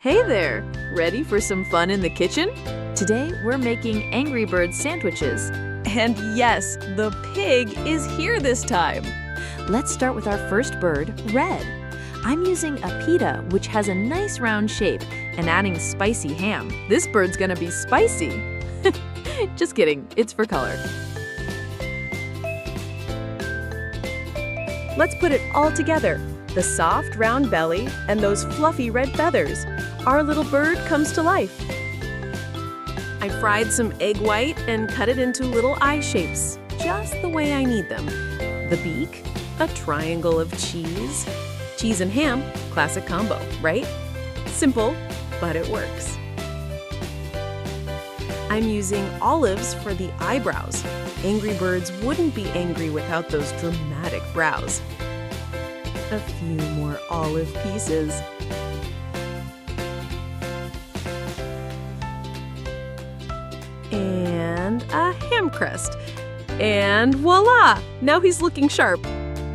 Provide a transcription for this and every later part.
Hey there! Ready for some fun in the kitchen? Today we're making Angry Bird sandwiches. And yes, the pig is here this time. Let's start with our first bird, Red. I'm using a pita, which has a nice round shape, and adding spicy ham. This bird's gonna be spicy. Just kidding, it's for color. Let's put it all together. The soft round belly and those fluffy red feathers. Our little bird comes to life. I fried some egg white and cut it into little eye shapes, just the way I need them. The beak, a triangle of cheese. Cheese and ham, classic combo, right? Simple, but it works. I'm using olives for the eyebrows. Angry birds wouldn't be angry without those dramatic brows. A few more olive pieces. And a ham crust. And voila! Now he's looking sharp.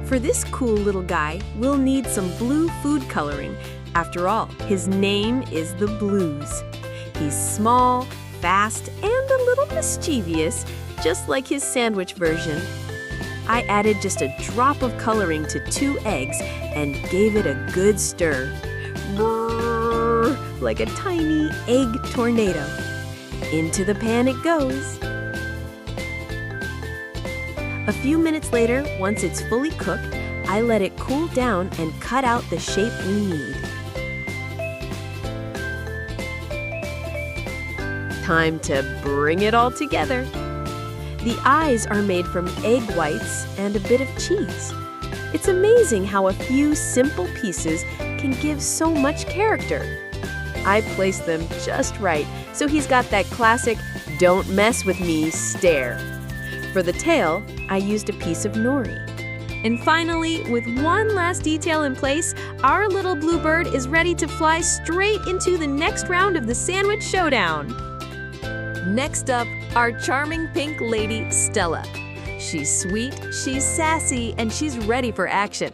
For this cool little guy, we'll need some blue food coloring. After all, his name is the Blues. He's small, fast, and a little mischievous, just like his sandwich version. I added just a drop of coloring to 2 eggs and gave it a good stir. Brrr, like a tiny egg tornado. Into the pan it goes. A few minutes later, once it's fully cooked, I let it cool down and cut out the shape we need. Time to bring it all together. The eyes are made from egg whites and a bit of cheese. It's amazing how a few simple pieces can give so much character. I placed them just right, so he's got that classic "don't mess with me" stare. For the tail, I used a piece of nori. And finally, with one last detail in place, our little blue bird is ready to fly straight into the next round of the sandwich showdown. Next up, our charming pink lady, Stella. She's sweet, she's sassy, and she's ready for action.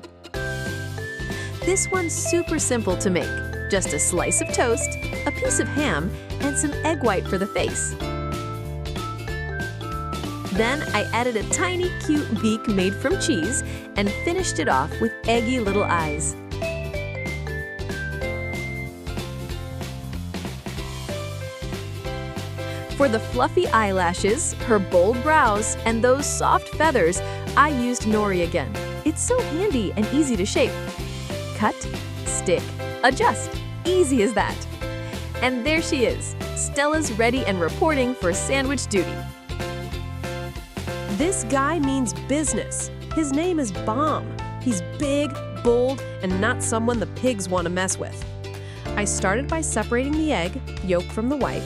This one's super simple to make. Just a slice of toast, a piece of ham, and some egg white for the face. Then I added a tiny cute beak made from cheese and finished it off with eggy little eyes. For the fluffy eyelashes, her bold brows, and those soft feathers, I used nori again. It's so handy and easy to shape. Cut, stick, adjust. Easy as that. And there she is. Stella's ready and reporting for sandwich duty. This guy means business. His name is Bomb. He's big, bold, and not someone the pigs want to mess with. I started by separating the egg, yolk from the white.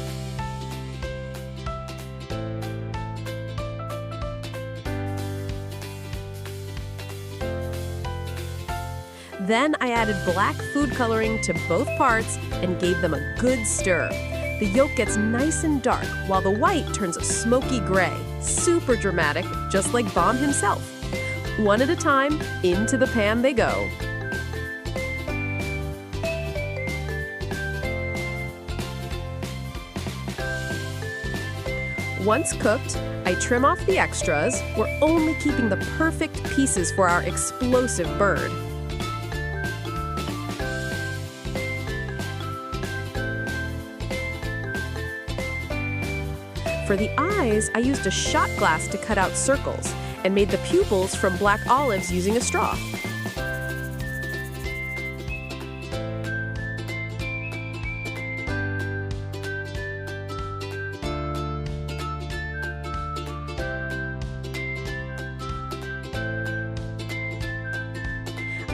Then I added black food coloring to both parts and gave them a good stir. The yolk gets nice and dark, while the white turns a smoky gray. Super dramatic, just like Bomb himself. One at a time, into the pan they go. Once cooked, I trim off the extras. We're only keeping the perfect pieces for our explosive bird. For the eyes, I used a shot glass to cut out circles and made the pupils from black olives using a straw.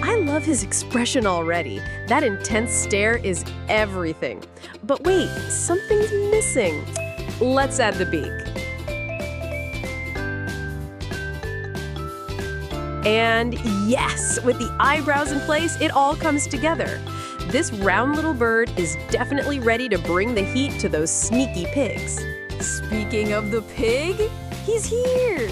I love his expression already. That intense stare is everything. But wait, something's missing. Let's add the beak. And yes, with the eyebrows in place, it all comes together. This round little bird is definitely ready to bring the heat to those sneaky pigs. Speaking of the pig, he's here.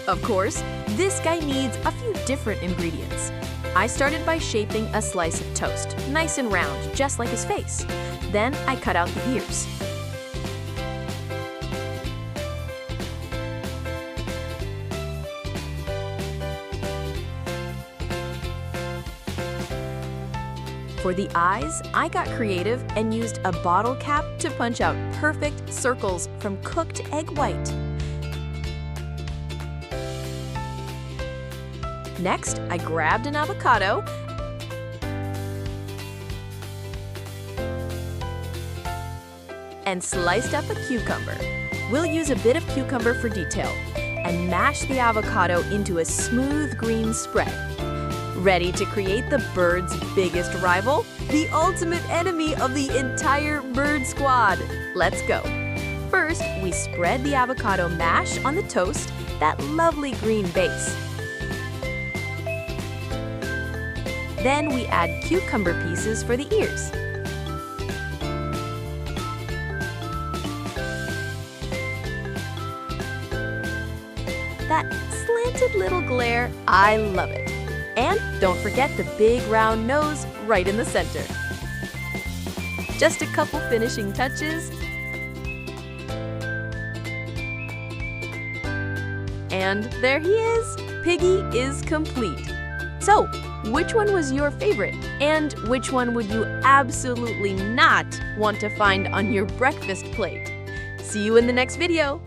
Of course, this guy needs a few different ingredients. I started by shaping a slice of toast, nice and round, just like his face. Then I cut out the ears. For the eyes, I got creative and used a bottle cap to punch out perfect circles from cooked egg white. Next, I grabbed an avocado and sliced up a cucumber. We'll use a bit of cucumber for detail and mash the avocado into a smooth green spread. Ready to create the bird's biggest rival? The ultimate enemy of the entire bird squad. Let's go. First, we spread the avocado mash on the toast, that lovely green base. Then we add cucumber pieces for the ears. That slanted little glare, I love it. And don't forget the big round nose right in the center. Just a couple finishing touches. And there he is. Piggy is complete. So, which one was your favorite? And which one would you absolutely not want to find on your breakfast plate? See you in the next video.